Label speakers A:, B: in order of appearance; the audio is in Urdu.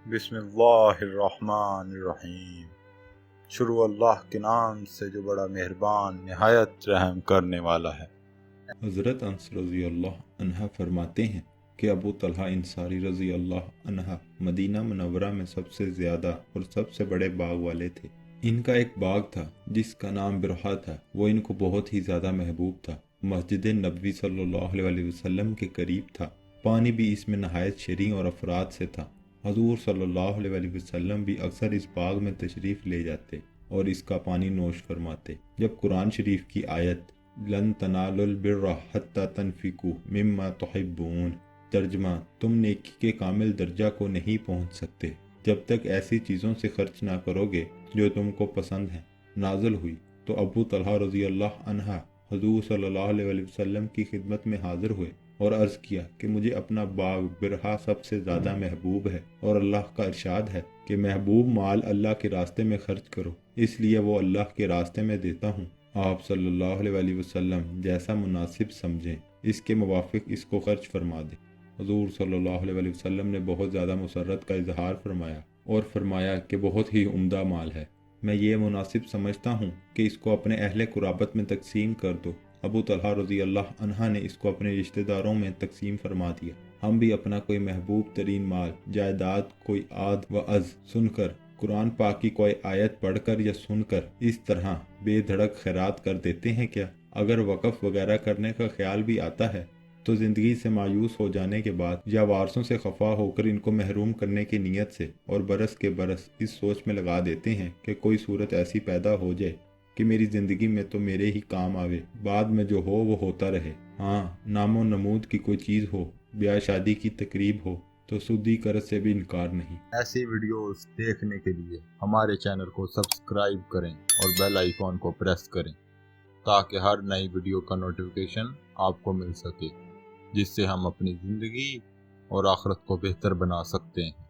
A: بسم اللہ الرحمن الرحیم۔ شروع اللہ کے نام سے جو بڑا مہربان نہایت رحم کرنے والا ہے۔
B: حضرت انس رضی اللہ عنہ فرماتے ہیں کہ ابو طلحہ انصاری رضی اللہ عنہ مدینہ منورہ میں سب سے زیادہ اور سب سے بڑے باغ والے تھے۔ ان کا ایک باغ تھا جس کا نام برحا تھا، وہ ان کو بہت ہی زیادہ محبوب تھا، مسجد نبوی صلی اللہ علیہ وسلم کے قریب تھا، پانی بھی اس میں نہایت شریں اور افراد سے تھا۔ حضور صلی اللہ علیہ وسلم بھی اکثر اس باغ میں تشریف لے جاتے اور اس کا پانی نوش فرماتے۔ جب قرآن شریف کی آیت لن تنالوا البر حتی تنفقوا مما تحبون، ترجمہ تم نیکی کے کامل درجہ کو نہیں پہنچ سکتے جب تک ایسی چیزوں سے خرچ نہ کرو گے جو تم کو پسند ہیں، نازل ہوئی تو ابو طلحہ رضی اللہ عنہ حضور صلی اللہ علیہ وسلم کی خدمت میں حاضر ہوئے اور عرض کیا کہ مجھے اپنا باغ برحا سب سے زیادہ محبوب ہے، اور اللہ کا ارشاد ہے کہ محبوب مال اللہ کے راستے میں خرچ کرو، اس لیے وہ اللہ کے راستے میں دیتا ہوں۔ آپ صلی اللہ علیہ وسلم جیسا مناسب سمجھیں اس کے موافق اس کو خرچ فرما دیں۔ حضور صلی اللہ علیہ وسلم نے بہت زیادہ مسرت کا اظہار فرمایا اور فرمایا کہ بہت ہی عمدہ مال ہے، میں یہ مناسب سمجھتا ہوں کہ اس کو اپنے اہل قرابت میں تقسیم کر دو۔ ابو طلحہ رضی اللہ عنہ نے اس کو اپنے رشتہ داروں میں تقسیم فرما دیا۔ ہم بھی اپنا کوئی محبوب ترین مال، جائیداد، کوئی عاد و عز سن کر، قرآن پاک کی کوئی آیت پڑھ کر یا سن کر اس طرح بے دھڑک خیرات کر دیتے ہیں کیا؟ اگر وقف وغیرہ کرنے کا خیال بھی آتا ہے تو زندگی سے مایوس ہو جانے کے بعد یا وارثوں سے خفا ہو کر ان کو محروم کرنے کی نیت سے اور برس کے برس اس سوچ میں لگا دیتے ہیں کہ کوئی صورت ایسی پیدا ہو جائے کہ میری زندگی میں تو میرے ہی کام آوے، بعد میں جو ہو وہ ہوتا رہے۔ ہاں، نام و نمود کی کوئی چیز ہو، بیاہ شادی کی تقریب ہو تو سودی قرض سے بھی انکار نہیں۔
A: ایسی ویڈیوز دیکھنے کے لیے ہمارے چینل کو سبسکرائب کریں اور بیل آئیکن کو پریس کریں تاکہ ہر نئی ویڈیو کا نوٹیفیکیشن آپ کو مل سکے، جس سے ہم اپنی زندگی اور آخرت کو بہتر بنا سکتے ہیں۔